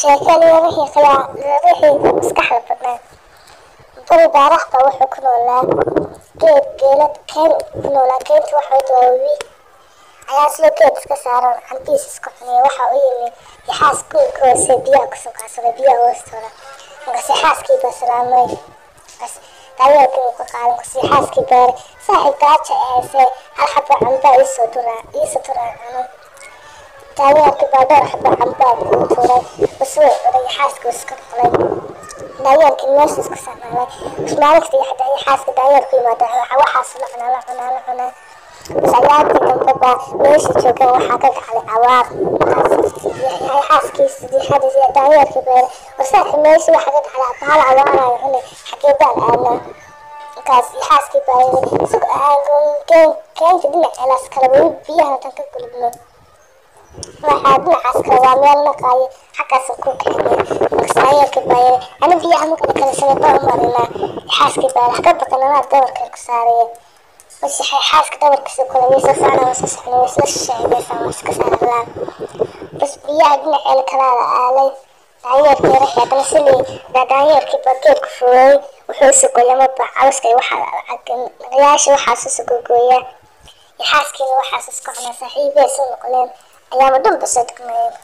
sheekadii wixii maskaxda badnaa bari baaraxba wuxuu ku noolaa geelad keen ku noolaa keenta waxayd waa webi ayaa isla geed iska saaran cantiis iska cunaya waxa u yimi yaxaas kuulka hoose biyaha kusoo kaasada biyaha hoostooda markaasi xaaskii baa salaamay daayeerkii uu ka qaadan kasi xaaskii beeray saaxiib gaaja ahayse hal xaba cambaa iisoo turaa cuno daayeerkii baa dhowr xaba cambaa kuu tuuray basuu cunay xaaskii iska noqlay daayeerkii meesha iska saarnaalay maalinta iyo xaaska daayeerku yimaada waxaas la cunaa bas ayaantii dambe baa meesha joogaan waxaa ka gaclay abaar xaaskii saddexaad daayeerkii beeray warsaaxi meesha waxaa ka gaclay baal abaarayo cunay xagee baan aadnaa markaas xaaskii baa keenta dhinaceelaas kale weli biyaha tan ka gulubno waxaa dhinacaas kale waa meel naqaayo xaggaasa ku kaxeeya markaas daayeerkii baa yiri ani biyaha markana kale sanadbaa u marinaa xaaskii baa wax ka baqan anaa dabarka ku saaraya bas xaaska dabarkiisa kule waysa socnaa waysa socnaa waysla sheegaysaa waa iska saarlaan bas biyaha dhinaceela kalaada aalay daayeerkii raxi haddana silii daayeerkii baa geedku fuulay wuxuu sugoya maba cawska iyo naqyaasha waxaas u sugogooyaa iyo xaaskiina waxaas iska cunaa saaxiibay soo noqleen ayaama dhanba soo degmayeen